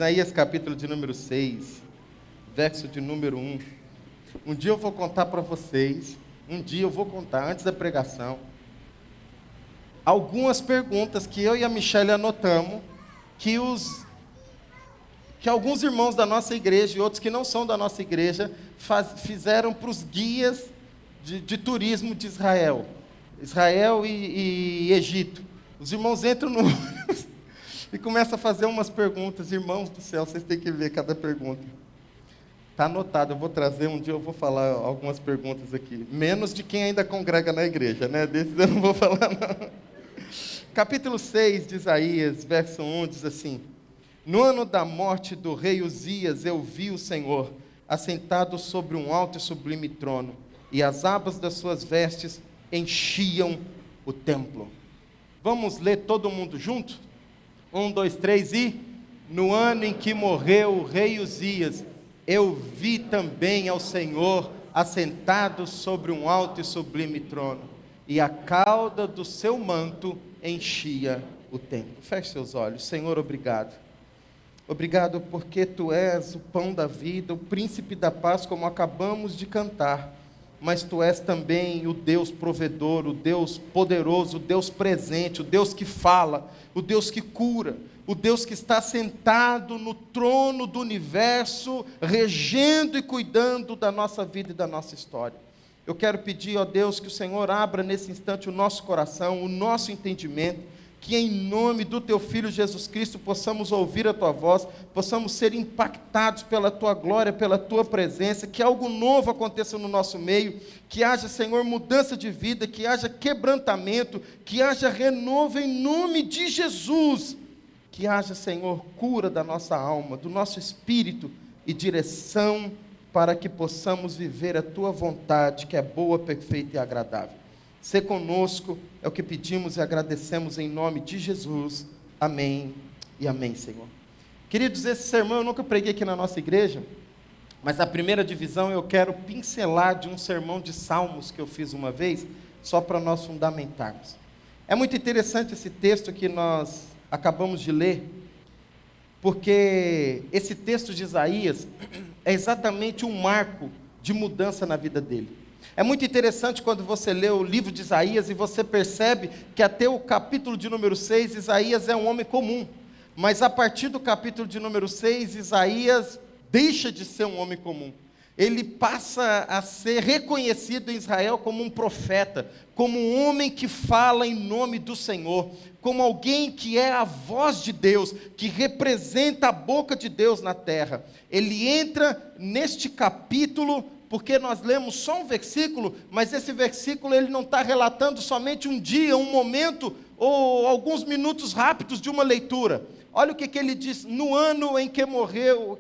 Isaías capítulo de número 6, verso de número 1. Um dia eu vou contar para vocês, antes da pregação, algumas perguntas que eu e a Michelle anotamos, que alguns irmãos da nossa igreja e outros que não são da nossa igreja fizeram para os guias de turismo de Israel e Egito. Os irmãos entram no ônibus e começam a fazer umas perguntas. Irmãos do céu, vocês têm que ver cada pergunta. Está anotado, eu vou trazer, um dia eu vou falar algumas perguntas aqui. Menos de quem ainda congrega na igreja, né? Desses eu não vou falar, não. Capítulo 6 de Isaías, verso 1, diz assim: No ano da morte do rei Uzias, eu vi o Senhor, assentado sobre um alto e sublime trono, e as abas das suas vestes enchiam o templo. Vamos ler todo mundo junto? 1, 2, 3 e... No ano em que morreu o rei Uzias, eu vi também ao Senhor assentado sobre um alto e sublime trono, e a cauda do seu manto enchia o templo. Feche seus olhos. Senhor, obrigado. Obrigado porque Tu és o pão da vida, o príncipe da paz, como acabamos de cantar. Mas Tu és também o Deus provedor, o Deus poderoso, o Deus presente, o Deus que fala, o Deus que cura, o Deus que está sentado no trono do universo, regendo e cuidando da nossa vida e da nossa história. Eu quero pedir, ó Deus, que o Senhor abra nesse instante o nosso coração, o nosso entendimento, que em nome do Teu Filho Jesus Cristo possamos ouvir a Tua voz, possamos ser impactados pela Tua glória, pela Tua presença, que algo novo aconteça no nosso meio, que haja, Senhor, mudança de vida, que haja quebrantamento, que haja renovo em nome de Jesus, que haja, Senhor, cura da nossa alma, do nosso espírito e direção para que possamos viver a Tua vontade, que é boa, perfeita e agradável. Sê conosco, é o que pedimos e agradecemos em nome de Jesus. Amém e amém, Senhor. Queridos, esse sermão eu nunca preguei aqui na nossa igreja, mas a primeira divisão eu quero pincelar de um sermão de Salmos que eu fiz uma vez, só para nós fundamentarmos. É muito interessante esse texto que nós acabamos de ler, porque esse texto de Isaías é exatamente um marco de mudança na vida dele. É muito interessante quando você lê o livro de Isaías e você percebe que até o capítulo de número 6, Isaías é um homem comum. Mas a partir do capítulo de número 6, Isaías deixa de ser um homem comum. Ele passa a ser reconhecido em Israel como um profeta, como um homem que fala em nome do Senhor, como alguém que é a voz de Deus, que representa a boca de Deus na terra. Ele entra neste capítulo porque nós lemos só um versículo, mas esse versículo ele não está relatando somente um dia, um momento, ou alguns minutos rápidos de uma leitura. Olha o que ele diz: no ano em que morreu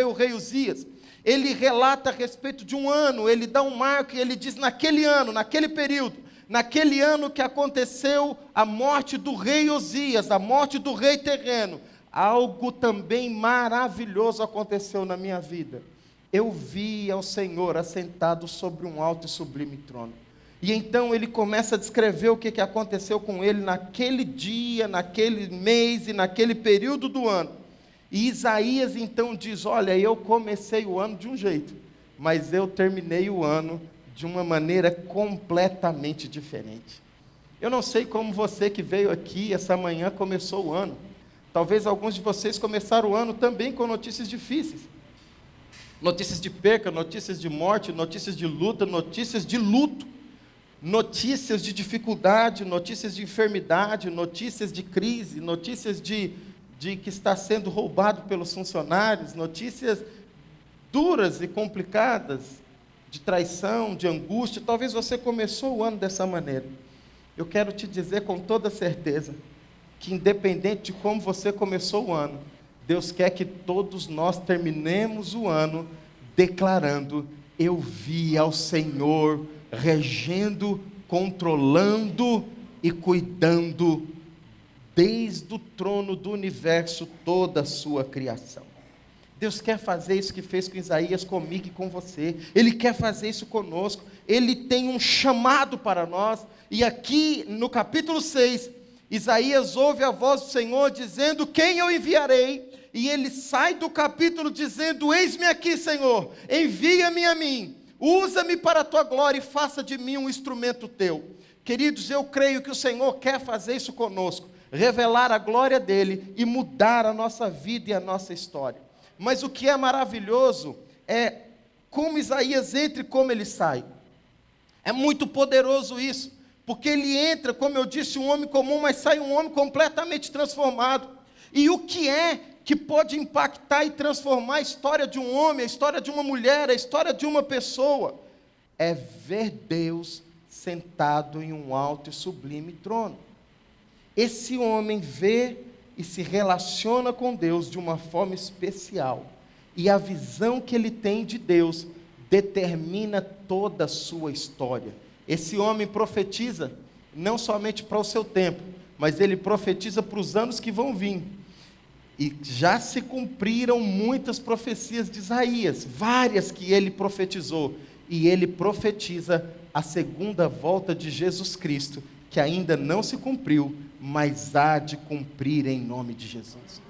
o rei Uzias. Ele relata a respeito de um ano, ele dá um marco e ele diz: naquele ano, naquele período, naquele ano que aconteceu a morte do rei Uzias, a morte do rei terreno, algo também maravilhoso aconteceu na minha vida. Eu vi ao Senhor assentado sobre um alto e sublime trono. E então ele começa a descrever o que aconteceu com ele naquele dia, naquele mês e naquele período do ano. E Isaías então diz: olha, eu comecei o ano de um jeito, mas eu terminei o ano de uma maneira completamente diferente. Eu não sei como você que veio aqui essa manhã começou o ano. Talvez alguns de vocês começaram o ano também com notícias difíceis. Notícias de perca, notícias de morte, notícias de luta, notícias de luto, notícias de dificuldade, notícias de enfermidade, notícias de crise, notícias de que está sendo roubado pelos funcionários, notícias duras e complicadas, de traição, de angústia. Talvez você começou o ano dessa maneira. Eu quero te dizer com toda certeza, que independente de como você começou o ano, Deus quer que todos nós terminemos o ano declarando: eu vi ao Senhor regendo, controlando e cuidando desde o trono do universo toda a sua criação. Deus quer fazer isso que fez com Isaías, comigo e com você. Ele quer fazer isso conosco. Ele tem um chamado para nós. E aqui no capítulo 6, Isaías ouve a voz do Senhor dizendo: quem eu enviarei? e ele sai do capítulo dizendo: eis-me aqui, Senhor, envia-me a mim, usa-me para a tua glória e faça de mim um instrumento teu. Queridos, eu creio que o Senhor quer fazer isso conosco, revelar a glória dele e mudar a nossa vida e a nossa história. Mas o que é maravilhoso é como Isaías entra e como ele sai. É muito poderoso isso, porque ele entra, como eu disse, um homem comum, mas sai um homem completamente transformado. E o que é que pode impactar e transformar a história de um homem, a história de uma mulher, a história de uma pessoa? É ver Deus sentado em um alto e sublime trono. Esse homem vê e se relaciona com Deus de uma forma especial. E a visão que ele tem de Deus determina toda a sua história. Esse homem profetiza não somente para o seu tempo, mas ele profetiza para os anos que vão vir. E já se cumpriram muitas profecias de Isaías, várias que ele profetizou. E ele profetiza a segunda volta de Jesus Cristo, que ainda não se cumpriu, mas há de cumprir em nome de Jesus.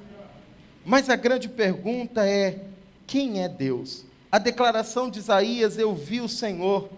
Mas a grande pergunta é: quem é Deus? A declaração de Isaías: eu vi o Senhor,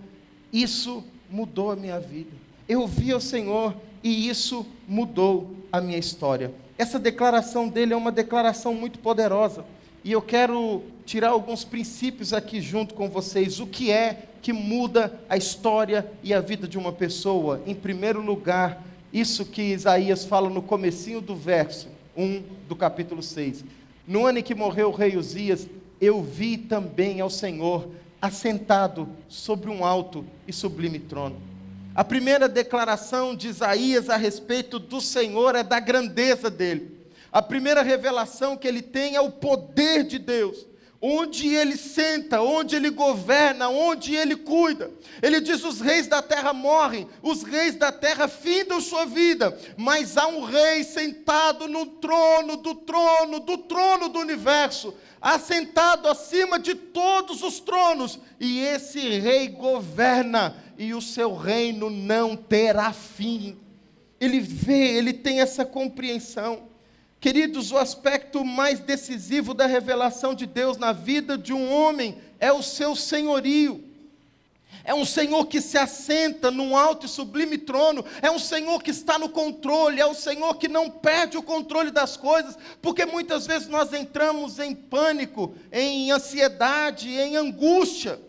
isso mudou a minha vida. Eu vi o Senhor e isso mudou a minha história. Essa declaração dele é uma declaração muito poderosa. E eu quero tirar alguns princípios aqui junto com vocês. O que é que muda a história e a vida de uma pessoa? Em primeiro lugar, isso que Isaías fala no comecinho do verso 1 do capítulo 6. No ano em que morreu o rei Uzias, eu vi também ao Senhor assentado sobre um alto e sublime trono. A primeira declaração de Isaías a respeito do Senhor é da grandeza dele. A primeira revelação que ele tem é o poder de Deus. Onde ele senta, onde ele governa, onde ele cuida. Ele diz: os reis da terra morrem, os reis da terra findam sua vida, mas há um rei sentado no trono do universo, assentado acima de todos os tronos, e esse rei governa, e o seu reino não terá fim. Ele vê, ele tem essa compreensão. Queridos, o aspecto mais decisivo da revelação de Deus na vida de um homem é o seu senhorio. É um Senhor que se assenta num alto e sublime trono, é um Senhor que está no controle, é um Senhor que não perde o controle das coisas, porque muitas vezes nós entramos em pânico, em ansiedade, em angústia,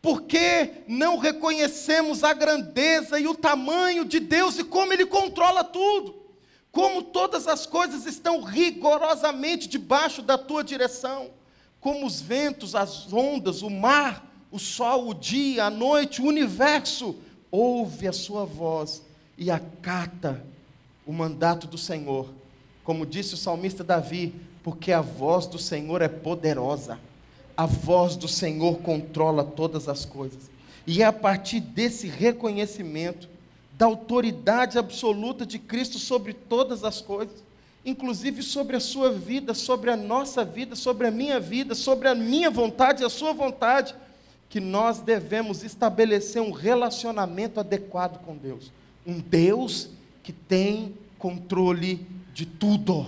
porque não reconhecemos a grandeza e o tamanho de Deus e como Ele controla tudo. Como todas as coisas estão rigorosamente debaixo da tua direção, como os ventos, as ondas, o mar, o sol, o dia, a noite, o universo, ouve a sua voz e acata o mandato do Senhor. Como disse o salmista Davi, porque a voz do Senhor é poderosa, a voz do Senhor controla todas as coisas. E é a partir desse reconhecimento da autoridade absoluta de Cristo sobre todas as coisas, inclusive sobre a sua vida, sobre a nossa vida, sobre a minha vontade e a sua vontade, que nós devemos estabelecer um relacionamento adequado com Deus. Um Deus que tem controle de tudo.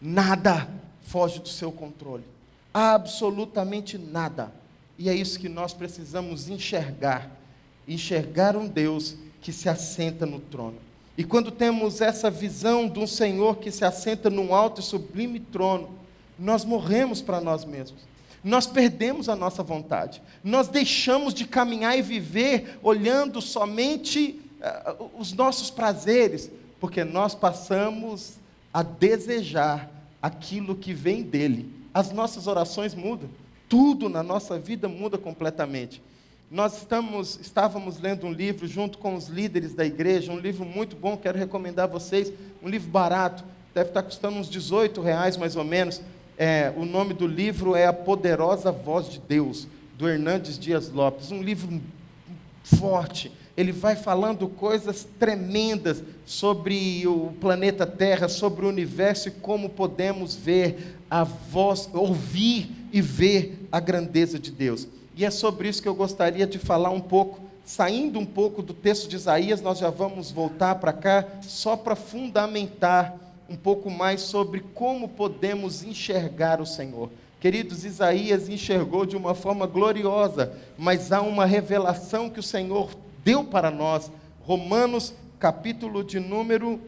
Nada foge do seu controle. Absolutamente nada. E é isso que nós precisamos enxergar. Enxergar um Deus que se assenta no trono. E quando temos essa visão de um Senhor que se assenta num alto e sublime trono, nós morremos para nós mesmos. Nós perdemos a nossa vontade. Nós deixamos de caminhar e viver olhando somente os nossos prazeres, porque nós passamos a desejar aquilo que vem dele. As nossas orações mudam. Tudo na nossa vida muda completamente. Nós estávamos lendo um livro junto com os líderes da igreja, um livro muito bom, quero recomendar a vocês, um livro barato, deve estar custando uns R$18 mais ou menos. O nome do livro é A Poderosa Voz de Deus, do Hernandes Dias Lopes, um livro forte. Ele vai falando coisas tremendas sobre o planeta Terra, sobre o universo e como podemos ver a voz, ouvir e ver a grandeza de Deus. E é sobre isso que eu gostaria de falar um pouco, saindo um pouco do texto de Isaías. Nós já vamos voltar para cá, só para fundamentar um pouco mais sobre como podemos enxergar o Senhor. Queridos, Isaías enxergou de uma forma gloriosa, mas há uma revelação que o Senhor deu para nós. Romanos, capítulo de número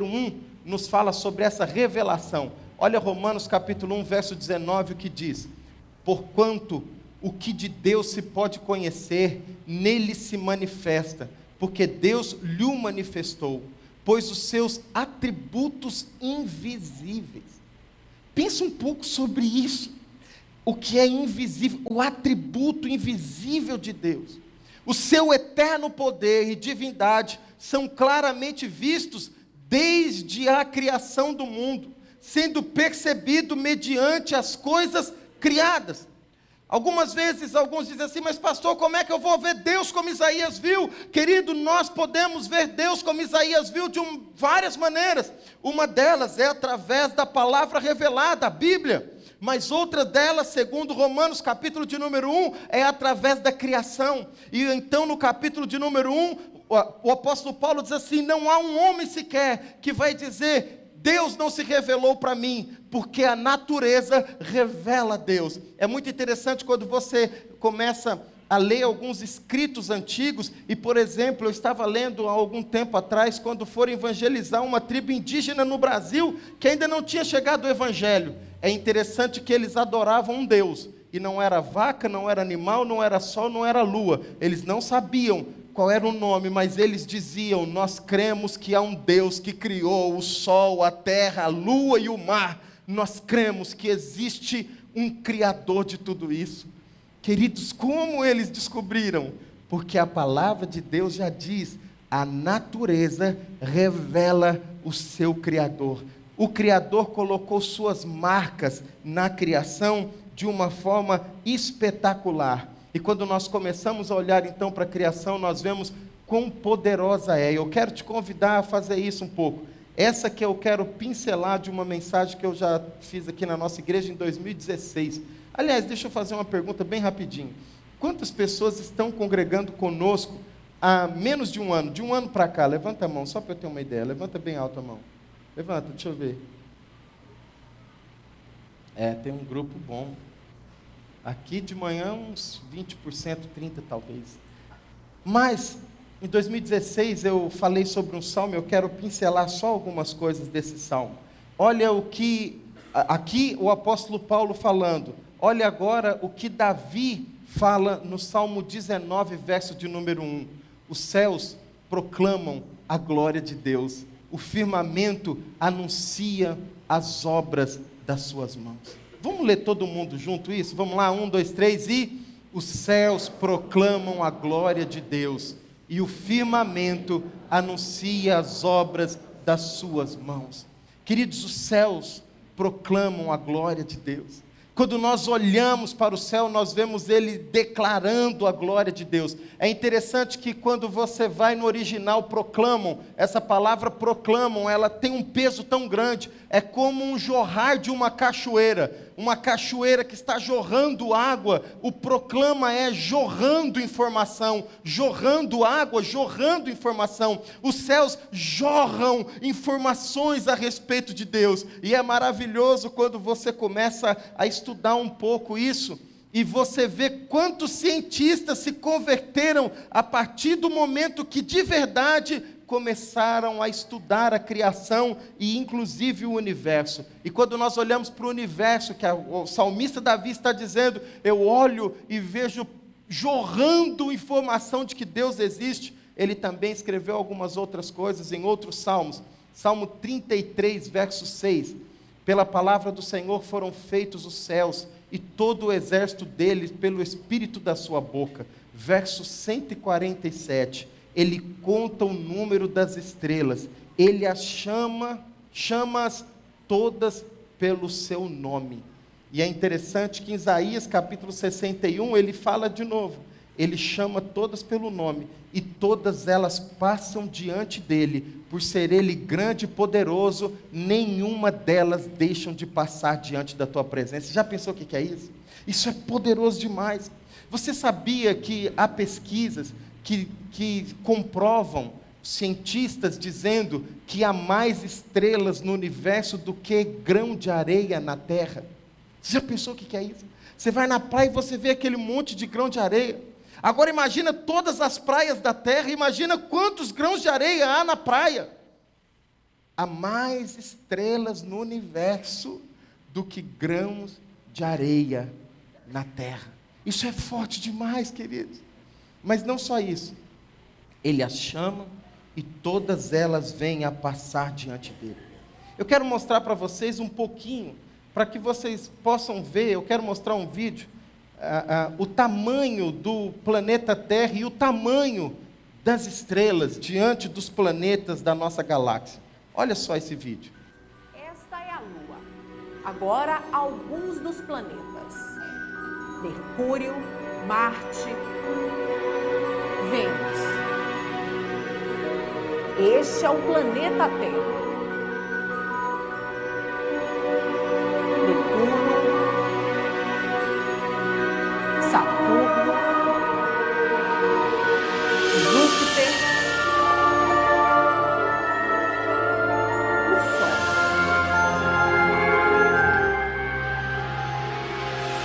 1, nos fala sobre essa revelação. Olha Romanos capítulo 1, verso 19, o que diz: porquanto o que de Deus se pode conhecer, nele se manifesta, porque Deus lhe manifestou, pois os seus atributos invisíveis. Pensa um pouco sobre isso. O que é invisível, o atributo invisível de Deus. O seu eterno poder e divindade são claramente vistos desde a criação do mundo, sendo percebido mediante as coisas criadas. Algumas vezes, alguns dizem assim, mas pastor, como é que eu vou ver Deus como Isaías viu? Querido, nós podemos ver Deus como Isaías viu de várias maneiras. Uma delas é através da palavra revelada, a Bíblia. Mas outra delas, segundo Romanos, capítulo de número 1, é através da criação. E então no capítulo de número 1, o apóstolo Paulo diz assim, não há um homem sequer que vai dizer, Deus não se revelou para mim, porque a natureza revela Deus. É muito interessante quando você começa a ler alguns escritos antigos, e por exemplo, eu estava lendo há algum tempo atrás, quando foram evangelizar uma tribo indígena no Brasil, que ainda não tinha chegado o evangelho. É interessante que eles adoravam um Deus, e não era vaca, não era animal, não era sol, não era lua. Eles não sabiam qual era o nome, mas eles diziam, nós cremos que há um Deus que criou o sol, a terra, a lua e o mar. Nós cremos que existe um Criador de tudo isso. Queridos, como eles descobriram? Porque a palavra de Deus já diz, a natureza revela o seu Criador. O Criador colocou suas marcas na criação de uma forma espetacular. E quando nós começamos a olhar então para a criação, nós vemos quão poderosa é. Eu quero te convidar a fazer isso um pouco. Essa que eu quero pincelar de uma mensagem que eu já fiz aqui na nossa igreja em 2016. Aliás, deixa eu fazer uma pergunta bem rapidinho. Quantas pessoas estão congregando conosco há menos de um ano? De um ano para cá, levanta a mão, só para eu ter uma ideia. Levanta bem alto a mão. Levanta, deixa eu ver. Tem um grupo bom. Aqui de manhã uns 20%, 30% talvez. Mas, em 2016 eu falei sobre um salmo, eu quero pincelar só algumas coisas desse salmo. Olha o que, aqui o apóstolo Paulo falando, olha agora o que Davi fala no Salmo 19, verso de número 1. Os céus proclamam a glória de Deus, o firmamento anuncia as obras das suas mãos. Vamos ler todo mundo junto isso? Vamos lá, 1, 2, 3, e os céus proclamam a glória de Deus, e o firmamento anuncia as obras das suas mãos. Queridos, os céus proclamam a glória de Deus. Quando nós olhamos para o céu, nós vemos ele declarando a glória de Deus. É interessante que quando você vai no original, proclamam, essa palavra proclamam, ela tem um peso tão grande, é como um jorrar de uma cachoeira que está jorrando água. O proclama é jorrando informação, jorrando água, jorrando informação. Os céus jorram informações a respeito de Deus, e é maravilhoso quando você começa a estudar um pouco isso, e você vê quantos cientistas se converteram a partir do momento que de verdade começaram a estudar a criação e inclusive o universo. E quando nós olhamos para o universo, que o salmista Davi está dizendo, eu olho e vejo jorrando informação de que Deus existe. Ele também escreveu algumas outras coisas em outros salmos. Salmo 33, verso 6. Pela palavra do Senhor foram feitos os céus, e todo o exército deles pelo espírito da sua boca. Verso 147. Ele conta o número das estrelas, ele as chama-as todas pelo seu nome. E é interessante que em Isaías capítulo 61, ele fala de novo, ele chama todas pelo nome, e todas elas passam diante dele, por ser ele grande e poderoso, nenhuma delas deixam de passar diante da tua presença. Já pensou o que é isso? Isso é poderoso demais. Você sabia que há pesquisas que comprovam cientistas dizendo que há mais estrelas no universo do que grão de areia na Terra. Você já pensou o que é isso? Você vai na praia e você vê aquele monte de grão de areia. Agora imagina todas as praias da Terra, imagina quantos grãos de areia há na praia. Há mais estrelas no universo do que grãos de areia na Terra. Isso é forte demais, queridos. Mas não só isso. Ele as chama e todas elas vêm a passar diante dele. Eu quero mostrar para vocês um pouquinho, para que vocês possam ver, eu quero mostrar um vídeo, o tamanho do planeta Terra e o tamanho das estrelas diante dos planetas da nossa galáxia. Olha só esse vídeo. Esta é a Lua. Agora, alguns dos planetas. Mercúrio, Marte, Vênus. Este é o planeta Terra. Netuno, Saturno, Júpiter, o Sol.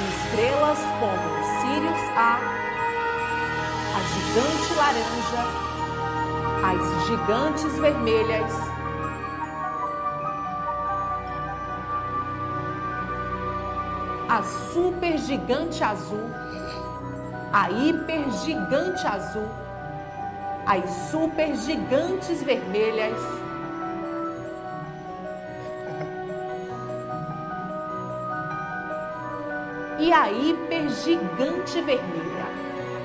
Estrelas como Sirius A, a gigante laranja, as gigantes vermelhas, a supergigante azul, a hipergigante azul, as supergigantes vermelhas, e a hipergigante vermelha,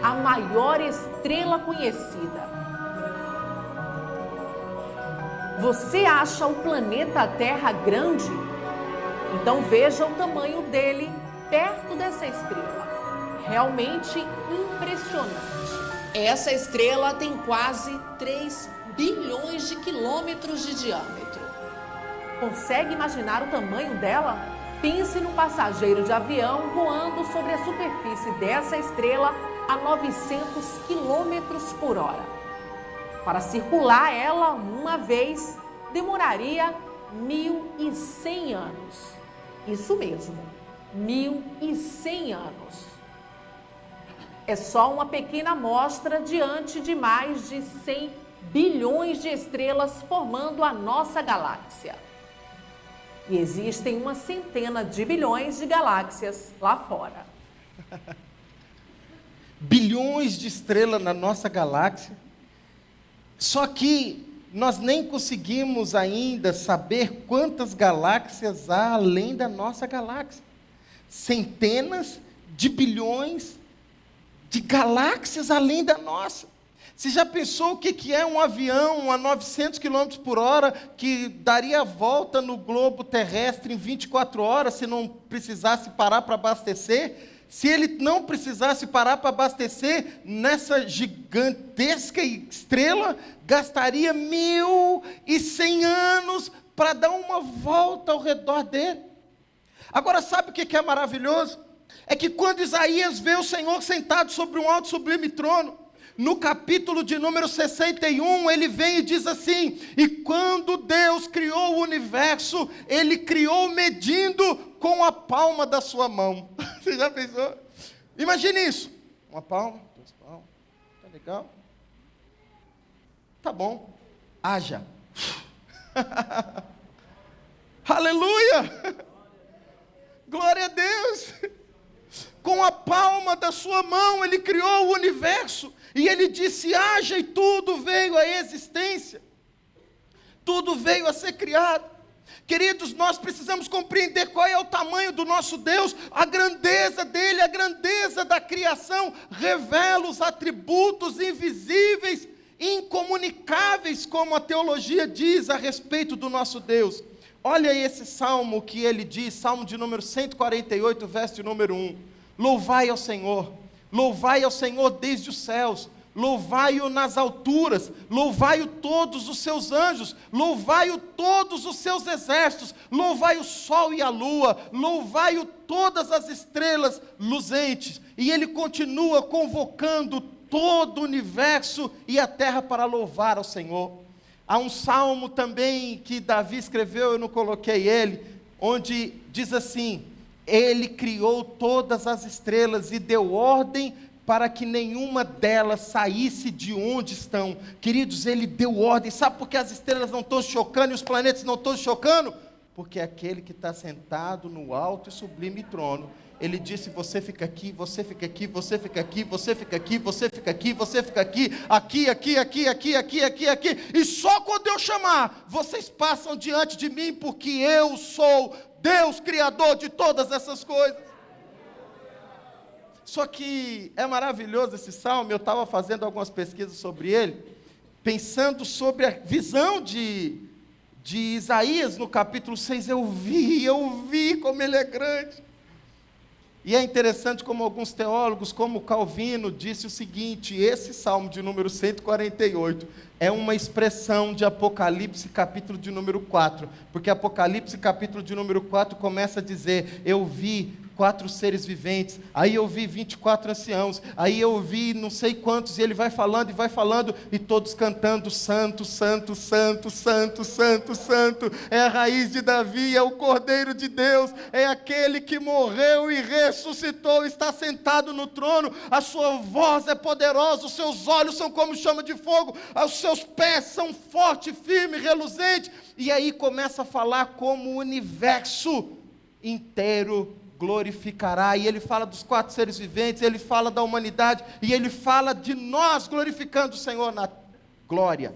a maior estrela conhecida. Você acha o planeta Terra grande? Então veja o tamanho dele perto dessa estrela. Realmente impressionante. Essa estrela tem quase 3 bilhões de quilômetros de diâmetro. Consegue imaginar o tamanho dela? Pense num passageiro de avião voando sobre a superfície dessa estrela a 900 quilômetros por hora. Para circular ela uma vez, demoraria 1.100 anos. Isso mesmo, 1.100 anos. É só uma pequena amostra diante de mais de 100 bilhões de estrelas formando a nossa galáxia. E existem uma centena de bilhões de galáxias lá fora. Bilhões de estrelas na nossa galáxia. Só que nós nem conseguimos ainda saber quantas galáxias há além da nossa galáxia. Centenas de bilhões de galáxias além da nossa. Você já pensou o que é um avião a 900 km por hora que daria a volta no globo terrestre em 24 horas se não precisasse parar para abastecer? Se ele não precisasse parar para abastecer, nessa gigantesca estrela, gastaria 1.100 anos para dar uma volta ao redor dele. Agora, sabe o que é maravilhoso? É que quando Isaías vê o Senhor sentado sobre um alto e sublime trono, no capítulo de número 61, ele vem e diz assim: e quando Deus criou o universo, ele criou medindo com a palma da sua mão. Você já pensou? Imagine isso. Uma palma, 2 palmas. Tá legal? Tá bom. Haja. Aleluia! Glória a Deus! Com a palma da sua mão, ele criou o universo. E ele disse: haja, e tudo veio à existência. Tudo veio a ser criado. Queridos, nós precisamos compreender qual é o tamanho do nosso Deus, a grandeza dele, a grandeza da criação, revela os atributos invisíveis, incomunicáveis, como a teologia diz a respeito do nosso Deus. Olha esse salmo que ele diz, salmo de número 148, verso de número 1. Louvai ao Senhor desde os céus, louvai-o nas alturas, louvai-o todos os seus anjos, louvai-o todos os seus exércitos, louvai o sol e a lua, louvai-o todas as estrelas luzentes. E ele continua convocando todo o universo e a terra para louvar ao Senhor. Há um salmo também que Davi escreveu, eu não coloquei ele, onde diz assim: Ele criou todas as estrelas e deu ordem para que nenhuma delas saísse de onde estão. Queridos, Ele deu ordem. Sabe por que as estrelas não estão chocando e os planetas não estão chocando? Porque aquele que está sentado no alto e sublime trono, Ele disse: você fica aqui, você fica aqui, você fica aqui, você fica aqui, você fica aqui, você fica aqui, aqui, aqui, aqui, aqui, aqui, aqui, aqui, e só quando eu chamar, vocês passam diante de mim, porque eu sou Deus, Criador de todas essas coisas. Só que é maravilhoso esse salmo. Eu estava fazendo algumas pesquisas sobre ele, pensando sobre a visão de Isaías no capítulo 6, eu vi como ele é grande. E é interessante como alguns teólogos, como Calvino, disse o seguinte: esse salmo de número 148 é uma expressão de Apocalipse capítulo de número 4, porque Apocalipse capítulo de número 4 começa a dizer: eu vi 4 seres viventes, aí eu vi 24 anciãos, aí eu vi não sei quantos, e ele vai falando, e todos cantando: santo, santo, santo, santo, santo, santo, é a raiz de Davi, é o Cordeiro de Deus, é aquele que morreu e ressuscitou, está sentado no trono, a sua voz é poderosa, os seus olhos são como chama de fogo, os seus pés são fortes, firmes, reluzentes, e aí começa a falar como o universo inteiro glorificará, e ele fala dos 4 seres viventes, ele fala da humanidade, e ele fala de nós glorificando o Senhor na glória.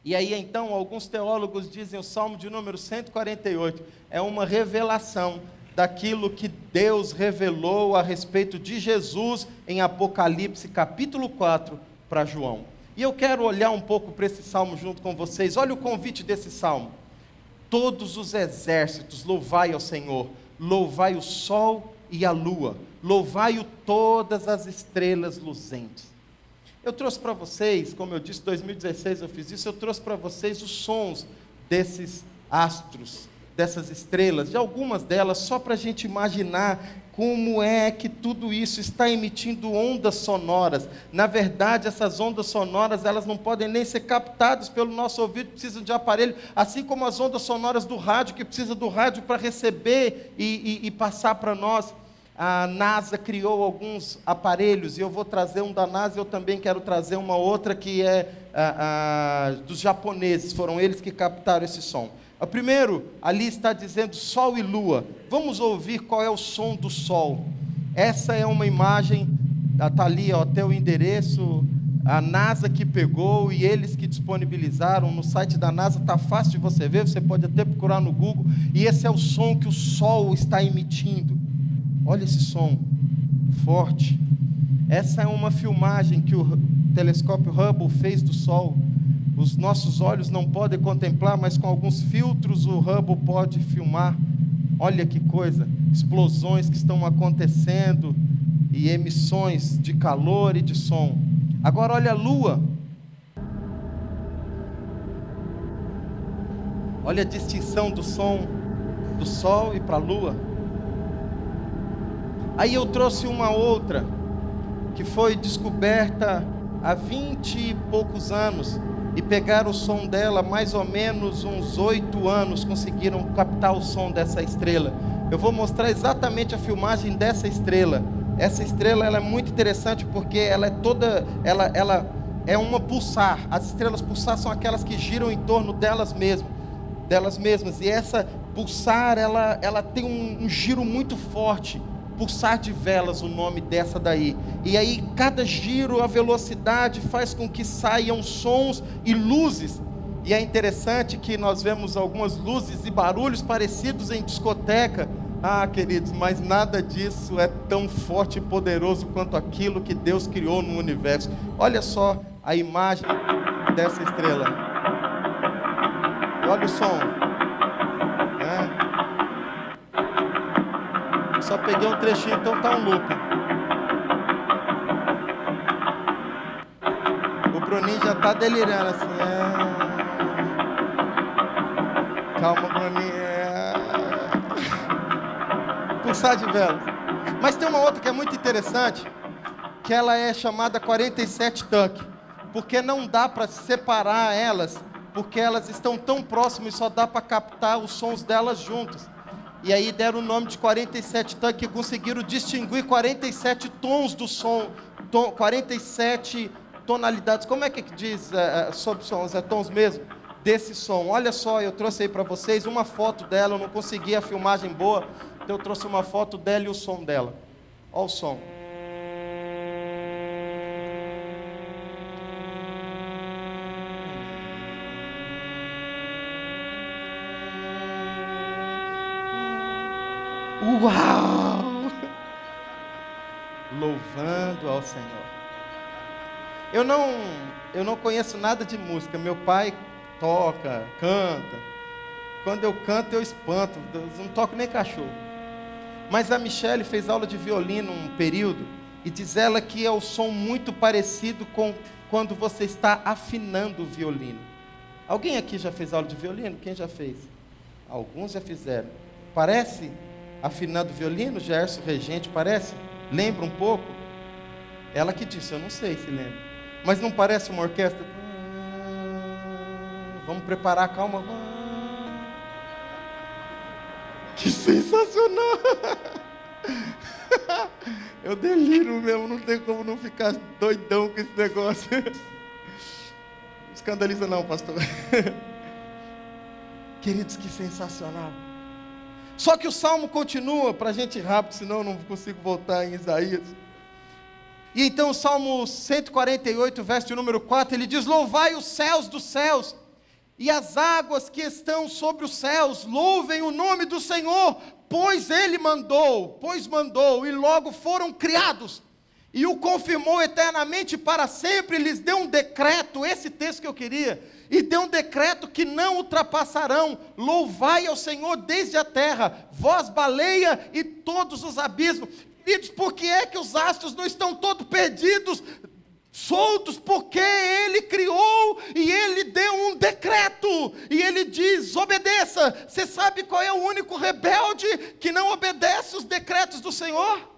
E aí então, alguns teólogos dizem, o Salmo de número 148 é uma revelação daquilo que Deus revelou a respeito de Jesus em Apocalipse capítulo 4 para João. E eu quero olhar um pouco para esse salmo junto com vocês. Olha o convite desse salmo: todos os exércitos, louvai ao Senhor, louvai o sol e a lua, louvai-o todas as estrelas luzentes. Eu trouxe para vocês, como eu disse, 2016 eu fiz isso, eu trouxe para vocês os sons desses astros, dessas estrelas, de algumas delas, só para a gente imaginar como é que tudo isso está emitindo ondas sonoras. Na verdade, essas ondas sonoras, elas não podem nem ser captadas pelo nosso ouvido, precisam de aparelho, assim como as ondas sonoras do rádio, que precisa do rádio para receber e passar para nós. A NASA criou alguns aparelhos, e eu vou trazer um da NASA, e eu também quero trazer uma outra que é dos japoneses, foram eles que captaram esse som. O primeiro, ali está dizendo sol e lua. Vamos ouvir qual é o som do sol. Essa é uma imagem, está ali, ó, até o endereço, a NASA que pegou e eles que disponibilizaram no site da NASA, está fácil de você ver, você pode até procurar no Google, e esse é o som que o sol está emitindo. Olha esse som, forte. Essa é uma filmagem que o telescópio Hubble fez do sol. Os nossos olhos não podem contemplar, mas com alguns filtros o Hubble pode filmar. Olha que coisa, explosões que estão acontecendo e emissões de calor e de som. Agora olha a lua. Olha a distinção do som do sol e para a lua. Aí eu trouxe uma outra, que foi descoberta há 20 e poucos anos, e pegaram o som dela, mais ou menos uns 8 anos, conseguiram captar o som dessa estrela. Eu vou mostrar exatamente a filmagem dessa estrela. Essa estrela, ela é muito interessante, porque ela é toda, ela é uma pulsar. As estrelas pulsar são aquelas que giram em torno delas mesmas, e essa pulsar, ela tem um giro muito forte. Pulsar de velas, o nome dessa daí. E aí, cada giro, a velocidade faz com que saiam sons e luzes. E é interessante que nós vemos algumas luzes e barulhos parecidos em discoteca. Ah, queridos, mas nada disso é tão forte e poderoso quanto aquilo que Deus criou no universo. Olha só a imagem dessa estrela. Olha o som. Só peguei um trechinho, então tá um loop. O Bruninho já tá delirando assim. Calma, Bruninho. Pulsar de velas. Mas tem uma outra que é muito interessante, que ela é chamada 47 Tuck, porque não dá para separar elas, porque elas estão tão próximas e só dá para captar os sons delas juntos. E aí deram o nome de 47 Tuck, que conseguiram distinguir 47 tons do som, 47 tonalidades. Como é que diz sobre sons? É tons mesmo? Desse som. Olha só, eu trouxe aí para vocês uma foto dela, eu não consegui a filmagem boa, então eu trouxe uma foto dela e o som dela. Olha o som. Uau! Louvando ao Senhor. Eu não conheço nada de música. Meu pai toca, canta. Quando eu canto, eu espanto. Eu não toco nem cachorro. Mas a Michele fez aula de violino um período e diz ela que é o som muito parecido com quando você está afinando o violino. Alguém aqui já fez aula de violino? Quem já fez? Alguns já fizeram. Parece afinando o violino? Gerson Regente, parece? Lembra um pouco? Ela que disse, eu não sei se lembra. Mas não parece uma orquestra? Vamos preparar, calma. Que sensacional! Eu deliro mesmo, não tem como não ficar doidão com esse negócio. Não escandaliza não, pastor. Queridos, que sensacional. Só que o salmo continua, para a gente ir rápido, senão eu não consigo voltar em Isaías. E então o salmo 148, verso de número 4, ele diz: louvai os céus dos céus, e as águas que estão sobre os céus, louvem o nome do Senhor, pois Ele mandou, e logo foram criados, e o confirmou eternamente para sempre, lhes deu um decreto, esse texto que eu queria, e deu um decreto que não ultrapassarão. Louvai ao Senhor desde a terra, vós baleia e todos os abismos. Queridos, por que é que os astros não estão todos perdidos, soltos? Porque Ele criou e Ele deu um decreto, e Ele diz: obedeça. Você sabe qual é o único rebelde que não obedece os decretos do Senhor?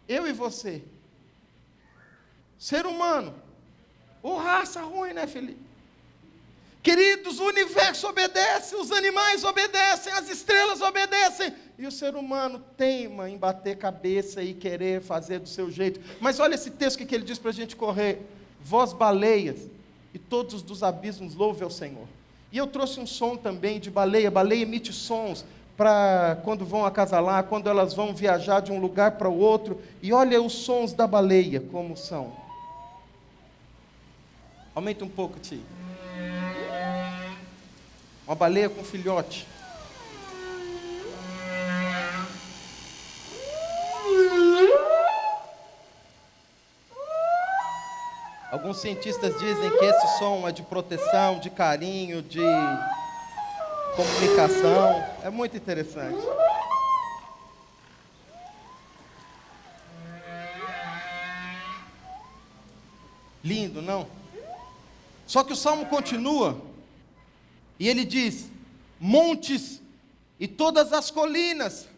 Eu e você. Ser humano. Ou raça ruim, né, Felipe? Queridos, o universo obedece, os animais obedecem, as estrelas obedecem, e o ser humano teima em bater cabeça e querer fazer do seu jeito. Mas olha esse texto que ele diz para a gente correr: vós baleias e todos dos abismos, louve ao Senhor. E eu trouxe um som também de baleia. Baleia emite sons para quando vão acasalar, quando elas vão viajar de um lugar para o outro. E olha os sons da baleia como são. Aumenta um pouco, Ti. Uma baleia com filhote. Alguns cientistas dizem que esse som é de proteção, de carinho, de comunicação. É muito interessante. Lindo, não? Só que o salmo continua e ele diz: montes e todas as colinas,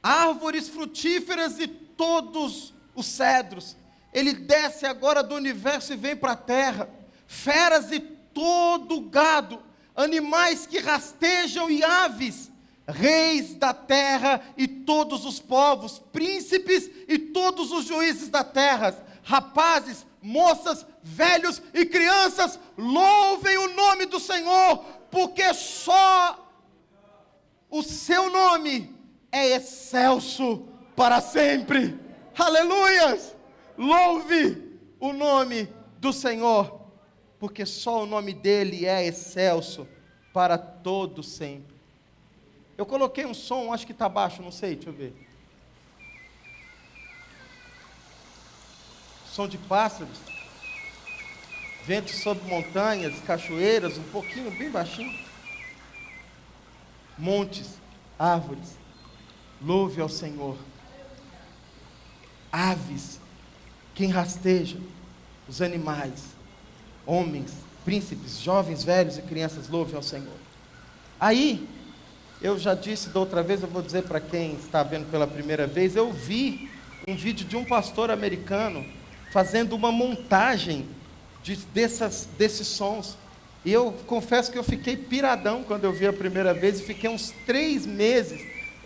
árvores frutíferas e todos os cedros. Ele desce agora do universo e vem para a terra. Feras e todo gado, animais que rastejam e aves, reis da terra e todos os povos, príncipes e todos os juízes da terra, rapazes, moças, velhos e crianças, louvem o nome do Senhor, porque só o seu nome é excelso para sempre. Aleluias! Louve o nome do Senhor, porque só o nome dele é excelso para todo sempre. Eu coloquei um som, acho que está baixo, não sei, deixa eu ver. Som de pássaros, vento sobre montanhas, cachoeiras, um pouquinho, bem baixinho. Montes, árvores, louve ao Senhor. Aves, quem rasteja, os animais, homens, príncipes, jovens, velhos e crianças, louve ao Senhor. Aí, eu já disse da outra vez, eu vou dizer para quem está vendo pela primeira vez, eu vi um vídeo de um pastor americano fazendo uma montagem desses sons. E eu confesso que eu fiquei piradão quando eu vi a primeira vez, e fiquei uns 3 meses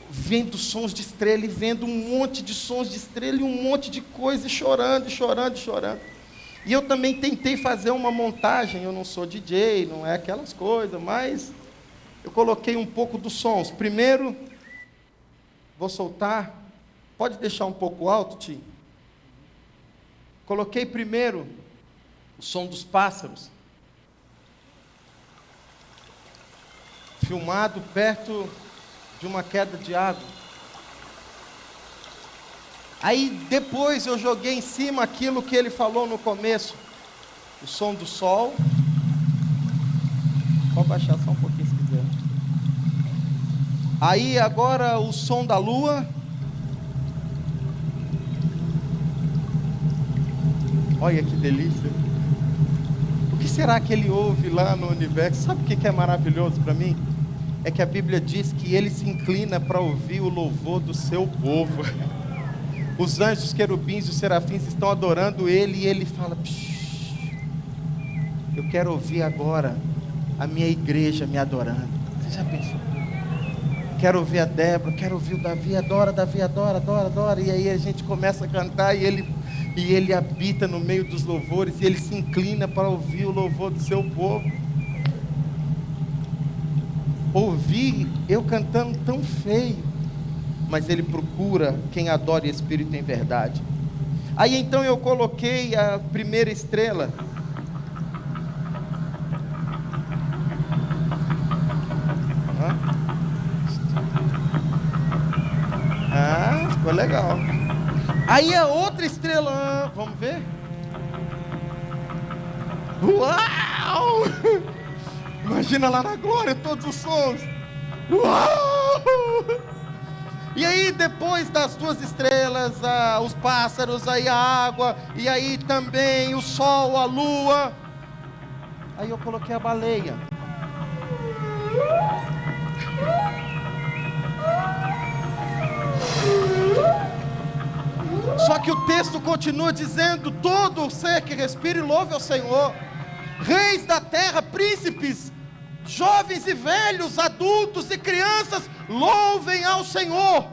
vendo sons de estrela, e vendo um monte de sons de estrela, e um monte de coisa, e chorando, e chorando, e chorando. E eu também tentei fazer uma montagem, eu não sou DJ, não é aquelas coisas, mas eu coloquei um pouco dos sons. Primeiro, vou soltar, pode deixar um pouco alto, Ti? Coloquei primeiro o som dos pássaros, filmado perto de uma queda de água. Aí depois eu joguei em cima aquilo que ele falou no começo, o som do sol. Pode baixar só um pouquinho se quiser. Aí agora o som da lua. Olha que delícia. O que será que ele ouve lá no universo? Sabe o que é maravilhoso para mim? É que a Bíblia diz que ele se inclina para ouvir o louvor do seu povo. Os anjos, os querubins e os serafins estão adorando ele, e ele fala: eu quero ouvir agora a minha igreja me adorando. Você já pensou? Quero ouvir a Débora, quero ouvir o Davi, adora, adora, adora. E aí a gente começa a cantar, e ele habita no meio dos louvores, e ele se inclina para ouvir o louvor do seu povo. Ouvir eu cantando tão feio, mas ele procura quem adora espírito em verdade. Aí então eu coloquei a primeira estrela. Ficou legal. Aí a outra estrela, vamos ver? Uau! Imagina lá na glória todos os sons. Uau! E aí depois das 2 estrelas, os pássaros, aí a água, e aí também o sol, a lua. Aí eu coloquei a baleia. Só que o texto continua dizendo: todo ser que respire louve ao Senhor. Reis da terra, príncipes, jovens e velhos, adultos e crianças, louvem ao Senhor.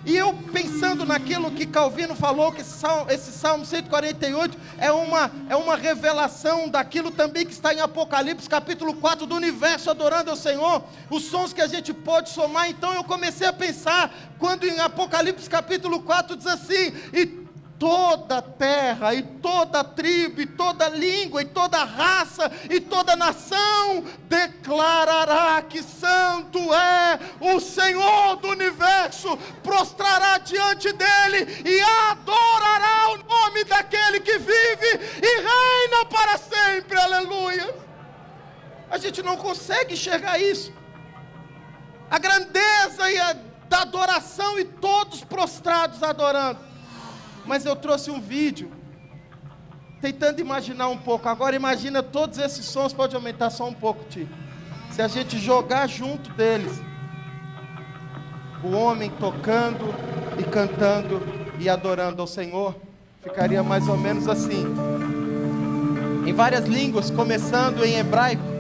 E eu pensando naquilo que Calvino falou, que esse Salmo 148 é uma revelação daquilo também que está em Apocalipse capítulo 4, do universo adorando ao Senhor, os sons que a gente pode somar. Então eu comecei a pensar, quando em Apocalipse capítulo 4 diz assim: e toda terra, e toda tribo, e toda língua, e toda raça, e toda nação declarará que santo é o Senhor do universo, prostrará diante dele e adorará o nome daquele que vive e reina para sempre. Aleluia! A gente não consegue enxergar isso, a grandeza da adoração, e todos prostrados adorando. Mas eu trouxe um vídeo, tentando imaginar um pouco. Agora imagina todos esses sons, pode aumentar só um pouco, Ti. Se a gente jogar junto deles, o homem tocando e cantando e adorando ao Senhor, ficaria mais ou menos assim. Em várias línguas, começando em hebraico.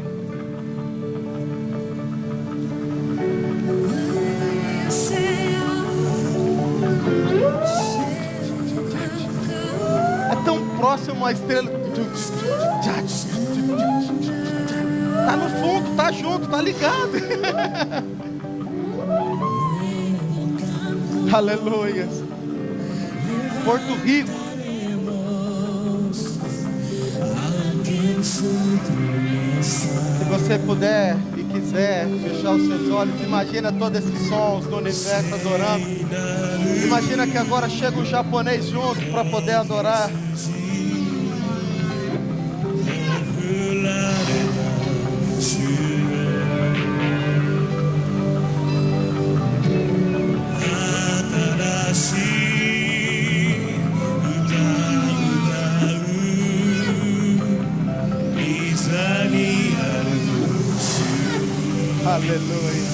Próximo a estrela. Tá no fundo, tá junto, tá ligado. Aleluia. Porto Rico. Se você puder e quiser fechar os seus olhos, imagina todos esses sons do universo adorando. Imagina que agora chega um japonês junto para poder adorar. Aleluia.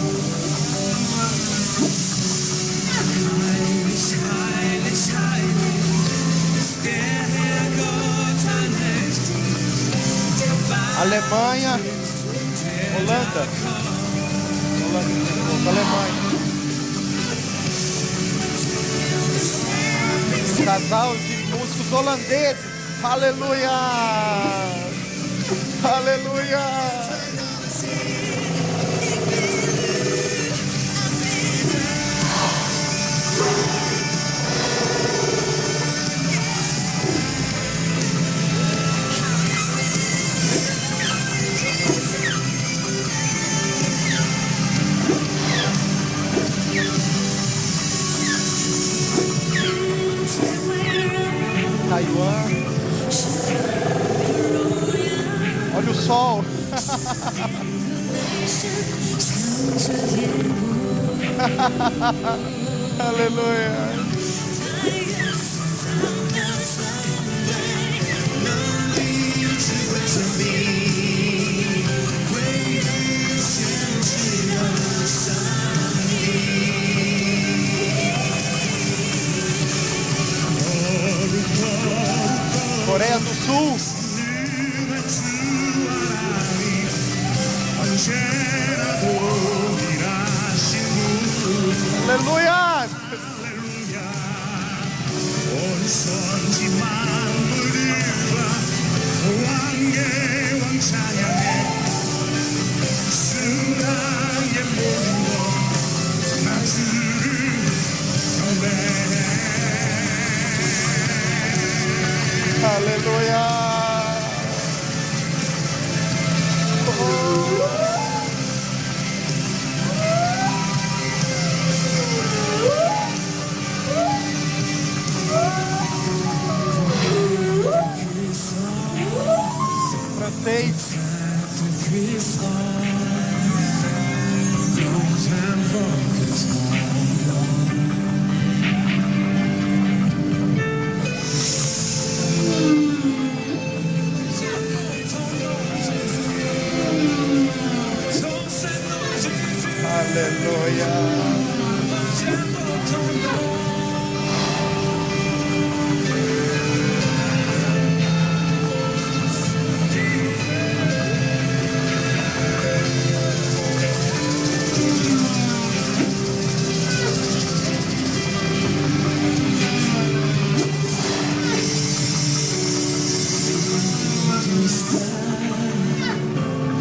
Alemanha, Holanda, Alemanha. Casal de músicos holandeses. Aleluia! Aleluia! Taiwan. Olha o sol. Aleluia. Coreia do Sul. Aleluia! Aleluia! Francês. Aleluia.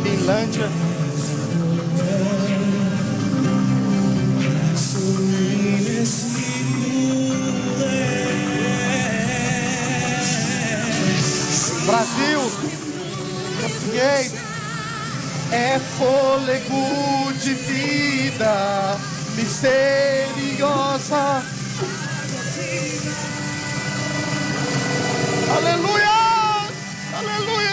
Finlândia. Brasil, português, é fôlego de vida misteriosa. Aleluia, aleluia.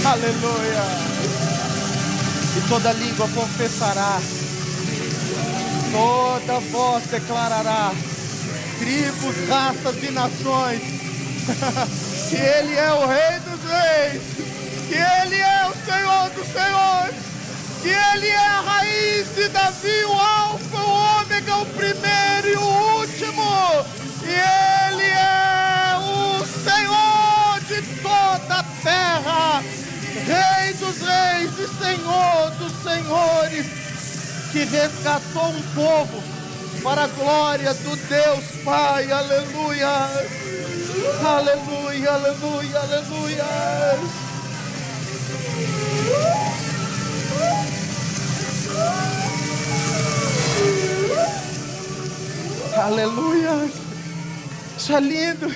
Aleluia. E toda língua confessará, toda voz declarará, tribos, raças e nações, que Ele é o Rei dos Reis, que Ele é o Senhor dos Senhores, que Ele é a raiz de Davi, o Alfa, o Ômega, o primeiro e o último, e Ele é o Senhor de toda a terra, Rei dos reis e Senhor dos senhores, que resgatou um povo para a glória do Deus Pai. Aleluia, aleluia, aleluia, aleluia. Aleluia. Isso é lindo.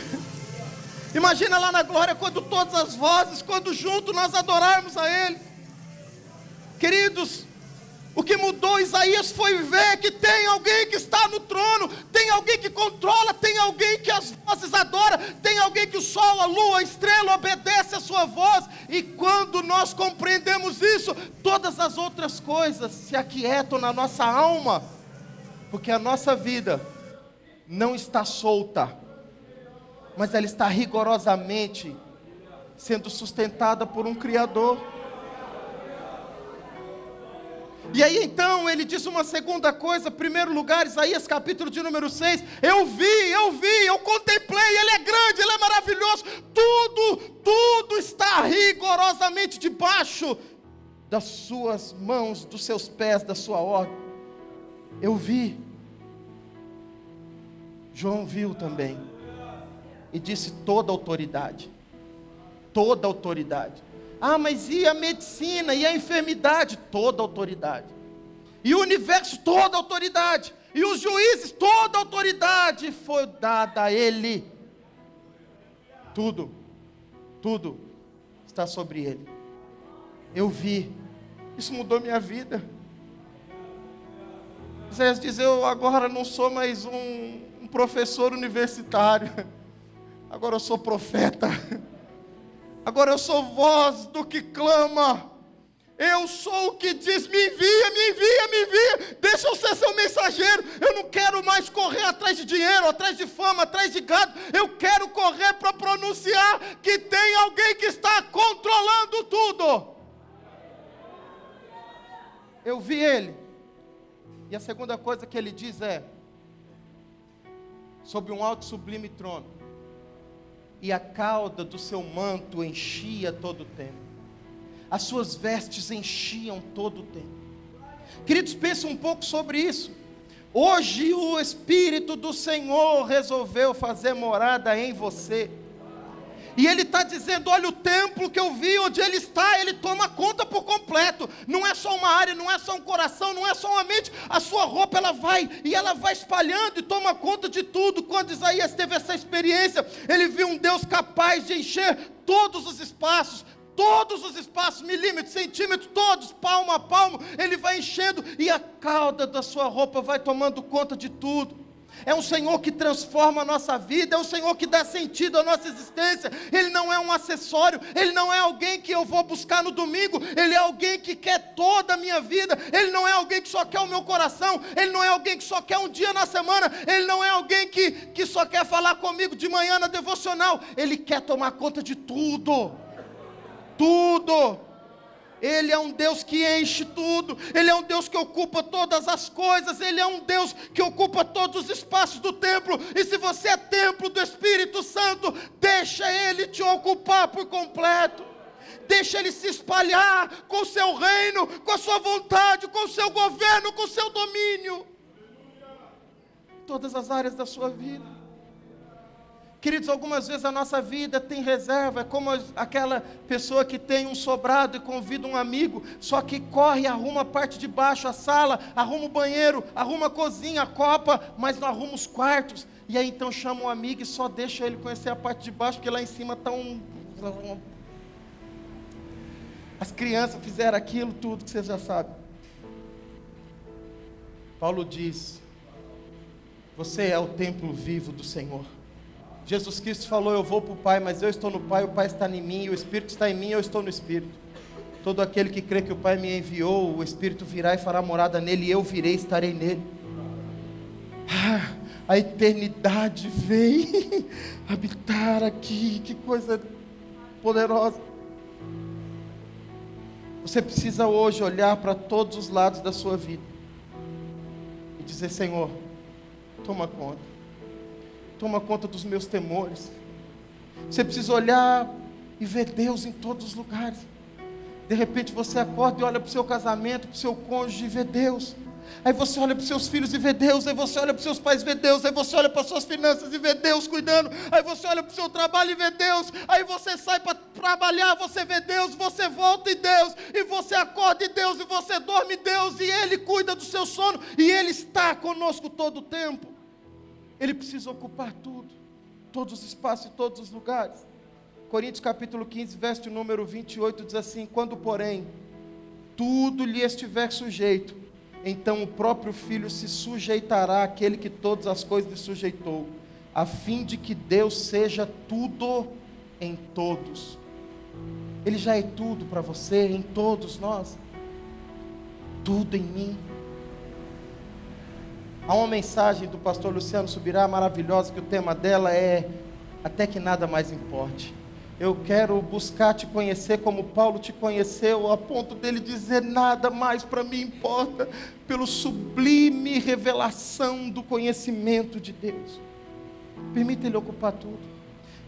Imagina lá na glória, quando todas as vozes, quando juntos nós adorarmos a Ele. Queridos, o que mudou Isaías foi ver que tem alguém que está no trono, tem alguém que controla, tem alguém que as vozes adora, tem alguém que o sol, a lua, a estrela obedece a sua voz. E quando nós compreendemos isso, todas as outras coisas se aquietam na nossa alma, porque a nossa vida não está solta, mas ela está rigorosamente sendo sustentada por um Criador. E aí então ele diz uma segunda coisa. Em primeiro lugar, Isaías capítulo de número 6, eu contemplei, Ele é grande, Ele é maravilhoso, tudo está rigorosamente debaixo das suas mãos, dos seus pés, da sua ordem. Eu vi. João viu também, e disse toda autoridade, ah, mas e a medicina, e a enfermidade? Toda autoridade. E o universo, toda autoridade. E os juízes, toda autoridade foi dada a Ele. Tudo está sobre Ele. Eu vi. Isso mudou minha vida. Isaías diz, eu agora não sou mais um professor universitário. Agora eu sou profeta. Agora eu sou voz do que clama. Eu sou o que diz, me envia. Deixa eu ser seu mensageiro. Eu não quero mais correr atrás de dinheiro, atrás de fama, atrás de gado. Eu quero correr para pronunciar que tem alguém que está controlando tudo. Eu vi Ele. E a segunda coisa que Ele diz é, sob um alto e sublime trono, e a cauda do seu manto enchia todo o templo. As suas vestes enchiam todo o templo. Queridos, pensem um pouco sobre isso. Hoje o Espírito do Senhor resolveu fazer morada em você. E Ele está dizendo, olha o templo que eu vi, onde Ele está, Ele toma conta por completo. Não é só uma área, não é só um coração, não é só uma mente. A sua roupa ela vai espalhando e toma conta de tudo. Quando Isaías teve essa experiência, ele viu um Deus capaz de encher todos os espaços, milímetros, centímetros, todos, palmo a palmo. Ele vai enchendo e a cauda da sua roupa vai tomando conta de tudo. É um Senhor que transforma a nossa vida, é um Senhor que dá sentido à nossa existência. Ele não é um acessório, Ele não é alguém que eu vou buscar no domingo, Ele é alguém que quer toda a minha vida. Ele não é alguém que só quer o meu coração, Ele não é alguém que só quer um dia na semana, Ele não é alguém que só quer falar comigo de manhã na devocional. Ele quer tomar conta de tudo. Ele é um Deus que enche tudo. Ele é um Deus que ocupa todas as coisas. Ele é um Deus que ocupa todos os espaços do templo. E se você é templo do Espírito Santo, deixa Ele te ocupar por completo. Deixa Ele se espalhar com o seu reino, com a sua vontade, com o seu governo, com o seu domínio. Todas as áreas da sua vida. Queridos, algumas vezes a nossa vida tem reserva, é como aquela pessoa que tem um sobrado e convida um amigo, só que corre e arruma a parte de baixo, a sala, arruma o banheiro, arruma a cozinha, a copa, mas não arruma os quartos. E aí então chama um amigo e só deixa ele conhecer a parte de baixo, porque lá em cima está As crianças fizeram aquilo tudo que vocês já sabem. Paulo diz, você é o templo vivo do Senhor. Jesus Cristo falou, eu vou para o Pai, mas eu estou no Pai, o Pai está em mim, o Espírito está em mim, eu estou no Espírito. Todo aquele que crê que o Pai me enviou, o Espírito virá e fará morada nele, e eu virei e estarei nele. A eternidade vem habitar aqui, que coisa poderosa. Você precisa hoje olhar para todos os lados da sua vida e dizer, Senhor, toma conta dos meus temores. Você precisa olhar e ver Deus em todos os lugares. De repente você acorda e olha para o seu casamento, para o seu cônjuge e vê Deus. Aí você olha para os seus filhos e vê Deus. Aí você olha para os seus pais e vê Deus. Aí você olha para as suas finanças e vê Deus cuidando. Aí você olha para o seu trabalho e vê Deus. Aí você sai para trabalhar, você vê Deus. Você volta em Deus. E você acorda em Deus. E você dorme em Deus. E Ele cuida do seu sono. E Ele está conosco todo o tempo. Ele precisa ocupar tudo, todos os espaços e todos os lugares. Coríntios capítulo 15, verso número 28 diz assim, quando porém tudo lhe estiver sujeito, então o próprio Filho se sujeitará àquele que todas as coisas lhe sujeitou, a fim de que Deus seja tudo em todos. Ele já é tudo para você, em todos nós. Tudo em mim. Há uma mensagem do pastor Luciano Subirá maravilhosa, que o tema dela é até que nada mais importe. Eu quero buscar te conhecer como Paulo te conheceu, a ponto dele dizer: nada mais para mim importa, pelo sublime revelação do conhecimento de Deus. Permita ele ocupar tudo.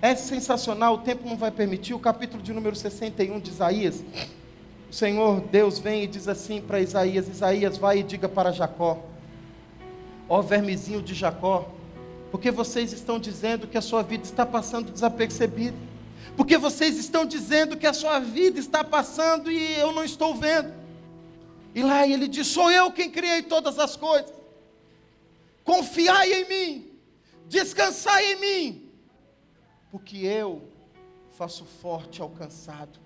É sensacional, o tempo não vai permitir. O capítulo de número 61 de Isaías, o Senhor Deus vem e diz assim para Isaías: Isaías, vai e diga para Jacó: ó vermezinho de Jacó, porque vocês estão dizendo que a sua vida está passando desapercebida, porque vocês estão dizendo que a sua vida está passando e eu não estou vendo. E lá ele diz: sou eu quem criei todas as coisas, confiai em mim, descansai em mim, porque eu faço forte ao cansado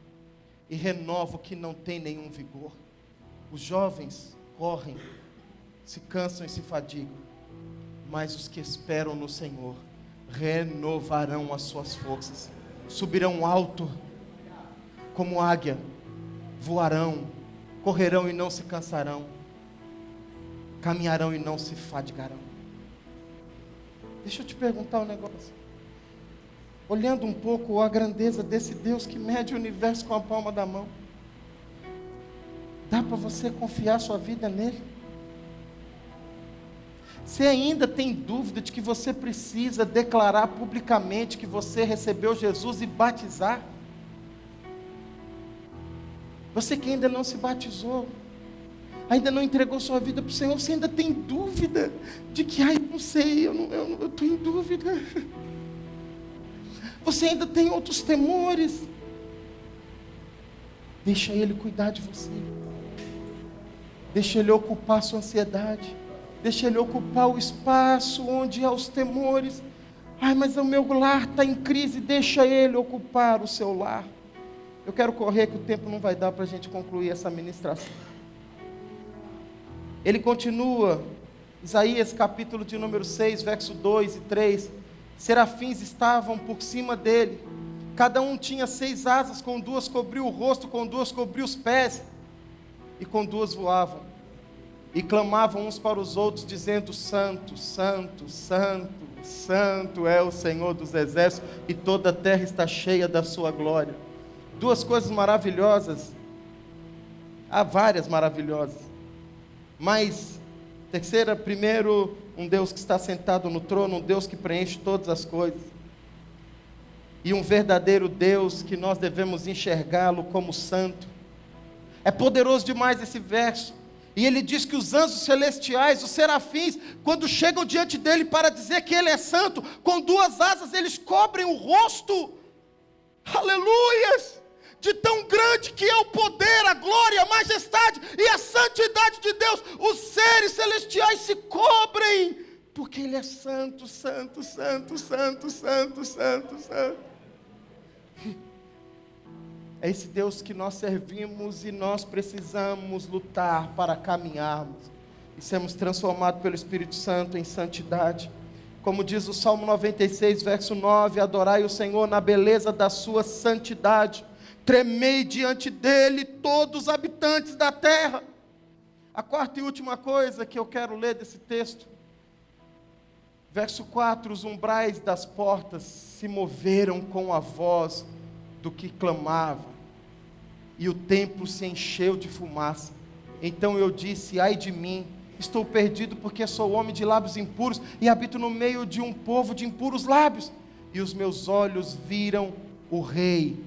e renovo o que não tem nenhum vigor. Os jovens correm, se cansam e se fadigam, mas os que esperam no Senhor renovarão as suas forças, subirão alto como águia, voarão, correrão e não se cansarão, caminharão e não se fadigarão. Deixa eu te perguntar um negócio. Olhando um pouco a grandeza desse Deus que mede o universo com a palma da mão, dá para você confiar sua vida nele? Você ainda tem dúvida de que você precisa declarar publicamente que você recebeu Jesus e batizar? Você que ainda não se batizou, ainda não entregou sua vida para o Senhor, você ainda tem dúvida de que, não sei, eu estou em dúvida. Você ainda tem outros temores. Deixa Ele cuidar de você. Deixa Ele ocupar a sua ansiedade. Deixa Ele ocupar o espaço onde há os temores. Mas o meu lar está em crise. Deixa Ele ocupar o seu lar. Eu quero correr, que o tempo não vai dar para a gente concluir essa ministração. Ele continua, Isaías capítulo de número 6, verso 2 e 3. Serafins estavam por cima dele. Cada um tinha 6 asas, com 2 cobriu o rosto, com 2 cobriu os pés, e com 2 voavam. E clamavam uns para os outros, dizendo: Santo, Santo, Santo, Santo é o Senhor dos exércitos, e toda a terra está cheia da sua glória. 2 coisas maravilhosas. Há várias maravilhosas. Mas, terceira, primeiro, um Deus que está sentado no trono, um Deus que preenche todas as coisas. E um verdadeiro Deus que nós devemos enxergá-lo como santo. É poderoso demais esse verso. E ele diz que os anjos celestiais, os serafins, quando chegam diante dele para dizer que ele é santo, com 2 asas eles cobrem o rosto. Aleluias! De tão grande que é o poder, a glória, a majestade e a santidade de Deus, os seres celestiais se cobrem, porque Ele é santo, santo, santo, santo, santo, santo, santo. É esse Deus que nós servimos e nós precisamos lutar para caminharmos e sermos transformados pelo Espírito Santo em santidade. Como diz o Salmo 96, verso 9: adorai o Senhor na beleza da sua santidade. Tremei diante dele todos os habitantes da terra. A quarta e última coisa que eu quero ler desse texto, verso 4: os umbrais das portas se moveram com a voz do que clamava, e o templo se encheu de fumaça. Então eu disse: ai de mim, estou perdido, porque sou homem de lábios impuros, e habito no meio de um povo de impuros lábios, e os meus olhos viram o Rei,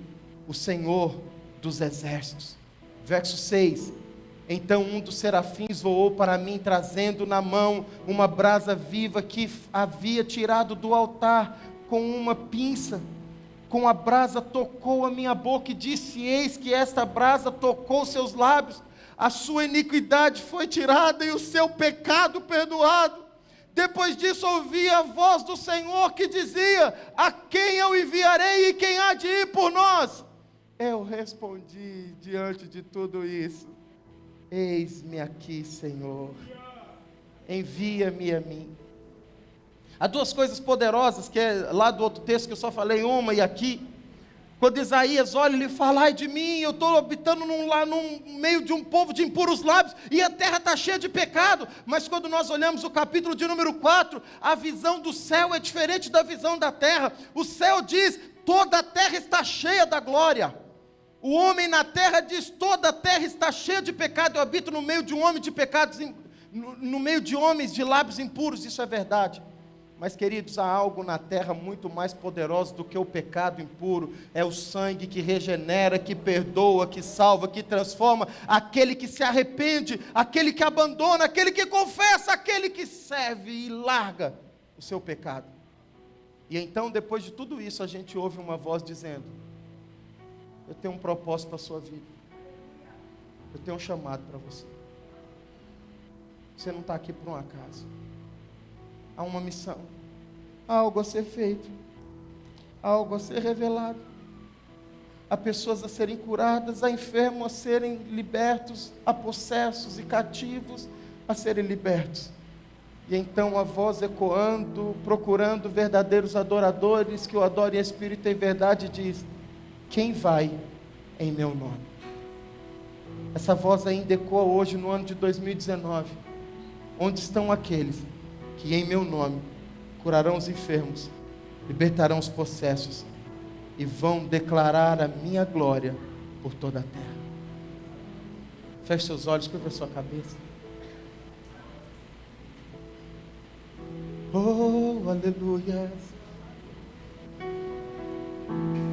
o Senhor dos exércitos. Verso 6: então um dos serafins voou para mim, trazendo na mão uma brasa viva que havia tirado do altar com uma pinça. Com a brasa tocou a minha boca e disse: eis que esta brasa tocou seus lábios, a sua iniquidade foi tirada e o seu pecado perdoado. Depois disso ouvi a voz do Senhor que dizia: a quem eu enviarei e quem há de ir por nós? Eu respondi diante de tudo isso: Eis-me aqui, Senhor, envia-me a mim. Há duas coisas poderosas, que é lá do outro texto que eu só falei uma e aqui. Quando Isaías olha, ele fala: ai de mim, eu estou habitando no meio de um povo de impuros lábios, e a terra está cheia de pecado. Mas quando nós olhamos o capítulo de número 4, a visão do céu é diferente da visão da terra. O céu diz: toda a terra está cheia da glória. O homem na terra diz: toda a terra está cheia de pecado, eu habito no meio de um homem de pecados, no meio de homens de lábios impuros. Isso é verdade. Mas, queridos, há algo na terra muito mais poderoso do que o pecado impuro. É o sangue que regenera, que perdoa, que salva, que transforma. Aquele que se arrepende, aquele que abandona, aquele que confessa, aquele que serve e larga o seu pecado. E então, depois de tudo isso, a gente ouve uma voz dizendo: eu tenho um propósito para a sua vida. Eu tenho um chamado para você. Você não está aqui por um acaso. Há uma missão, há algo a ser feito, há algo a ser revelado, há pessoas a serem curadas, há enfermos a serem libertos, há possessos e cativos a serem libertos. E então a voz ecoando, procurando verdadeiros adoradores que o adorem em espírito e em verdade, diz: quem vai em meu nome? Essa voz ainda ecoa hoje no ano de 2019. Onde estão aqueles que em meu nome curarão os enfermos, libertarão os possessos e vão declarar a minha glória por toda a terra? Feche seus olhos, curva a sua cabeça. Oh, aleluia.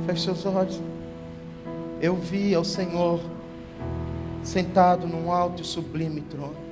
Feche seus olhos. Eu vi ao Senhor sentado num alto e sublime trono.